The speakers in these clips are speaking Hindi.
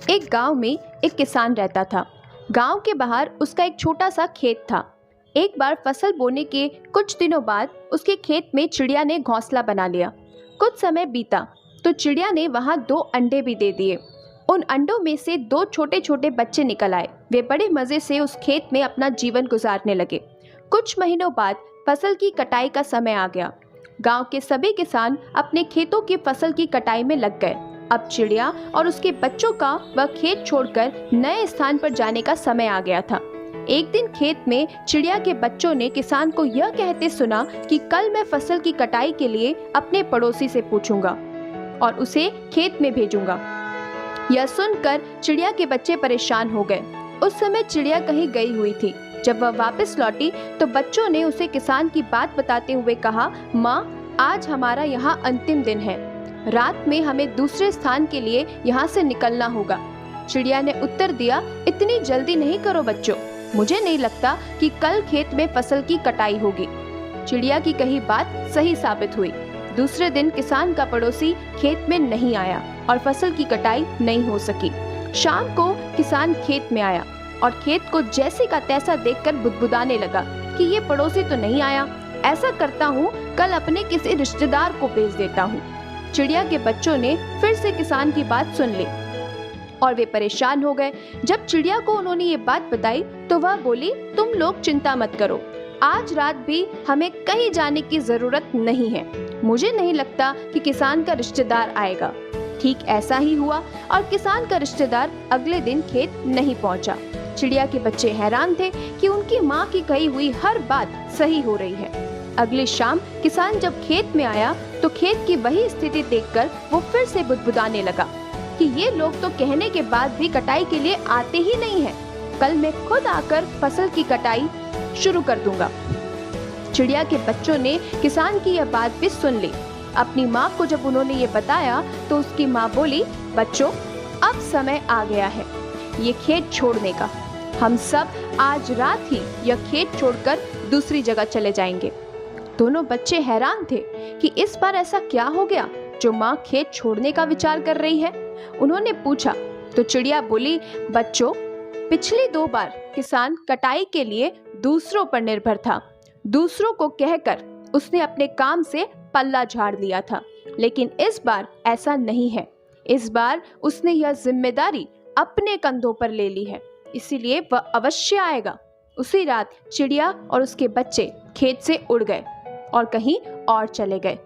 एक गांव में एक किसान रहता था। गांव के बाहर उसका एक छोटा सा खेत था। एक बार फसल बोने के कुछ दिनों बाद उसके खेत में चिड़िया ने घोंसला बना लिया। कुछ समय बीता तो चिड़िया ने वहां 2 अंडे भी दे दिए। उन अंडों में से 2 छोटे छोटे बच्चे निकल आए। वे बड़े मजे से उस खेत में अपना जीवन गुजारने लगे। कुछ महीनों बाद फसल की कटाई का समय आ गया। गांव के सभी किसान अपने खेतों की फसल की कटाई में लग गए। अब चिड़िया और उसके बच्चों का वह खेत छोड़कर नए स्थान पर जाने का समय आ गया था। एक दिन खेत में चिड़िया के बच्चों ने किसान को यह कहते सुना कि कल मैं फसल की कटाई के लिए अपने पड़ोसी से पूछूंगा और उसे खेत में भेजूंगा। यह सुनकर चिड़िया के बच्चे परेशान हो गए। उस समय चिड़िया कहीं गई हुई थी। जब वह वापस लौटी तो बच्चों ने उसे किसान की बात बताते हुए कहा, माँ, आज हमारा यहाँ अंतिम दिन है। रात में हमें दूसरे स्थान के लिए यहाँ से निकलना होगा। चिड़िया ने उत्तर दिया, इतनी जल्दी नहीं करो बच्चों, मुझे नहीं लगता कि कल खेत में फसल की कटाई होगी। चिड़िया की कही बात सही साबित हुई। दूसरे दिन किसान का पड़ोसी खेत में नहीं आया और फसल की कटाई नहीं हो सकी। शाम को किसान खेत में आया और खेत को जैसे का तैसा देखकर बुदबुदाने लगा कि ये पड़ोसी तो नहीं आया। ऐसा करता हूँ, कल अपने किसी रिश्तेदार को भेज देता हूँ। चिड़िया के बच्चों ने फिर से किसान की बात सुन ली और वे परेशान हो गए। जब चिड़िया को उन्होंने ये बात बताई तो वह बोली, तुम लोग चिंता मत करो, आज रात भी हमें कहीं जाने की जरूरत नहीं है। मुझे नहीं लगता कि किसान का रिश्तेदार आएगा। ठीक ऐसा ही हुआ और किसान का रिश्तेदार अगले दिन खेत नहीं पहुंचा। चिड़िया के बच्चे हैरान थे कि उनकी माँ की कही हुई हर बात सही हो रही है। अगली शाम किसान जब खेत में आया तो खेत की वही स्थिति देखकर वो फिर से बुदबुदाने लगा कि ये लोग तो कहने के बाद भी कटाई के लिए आते ही नहीं हैं। कल मैं खुद आकर फसल की कटाई शुरू कर दूंगा। चिड़िया के बच्चों ने किसान की यह बात भी सुन ली। अपनी माँ को जब उन्होंने ये बताया तो उसकी माँ बोली, बच्चों, अब समय आ गया है ये खेत छोड़ने का। हम सब आज रात ही यह खेत छोड़कर दूसरी जगह चले जाएंगे। दोनों बच्चे हैरान थे कि इस बार ऐसा क्या हो गया जो माँ खेत छोड़ने का विचार कर रही है। उन्होंने पूछा तो चिड़िया बोली, बच्चों, पिछली 2 बार किसान कटाई के लिए दूसरों पर निर्भर था। दूसरों को कहकर उसने अपने काम से पल्ला झाड़ लिया था, लेकिन इस बार ऐसा नहीं है। इस बार उसने यह जिम्मेदारी अपने कंधों पर ले ली है, इसीलिए वह अवश्य आएगा। उसी रात चिड़िया और उसके बच्चे खेत से उड़ गए और कहीं और चले गए।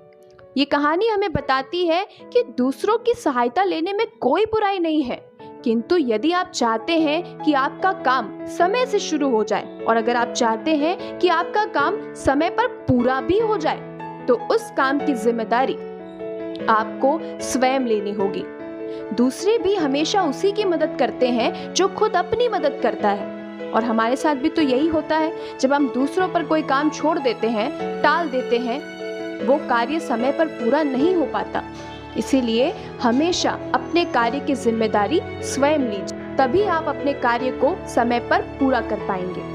ये कहानी हमें बताती है कि दूसरों की सहायता लेने में कोई बुराई नहीं है, किंतु यदि आप चाहते हैं कि आपका काम समय से शुरू हो जाए और अगर आप चाहते हैं कि आपका काम समय पर पूरा भी हो जाए तो उस काम की जिम्मेदारी आपको स्वयं लेनी होगी। दूसरे भी हमेशा उसी की मदद करते हैं जो खुद अपनी मदद करता है, और हमारे साथ भी तो यही होता है। जब हम दूसरों पर कोई काम छोड़ देते हैं, टाल देते हैं, वो कार्य समय पर पूरा नहीं हो पाता। इसीलिए हमेशा अपने कार्य की जिम्मेदारी स्वयं लीजिए, तभी आप अपने कार्य को समय पर पूरा कर पाएंगे।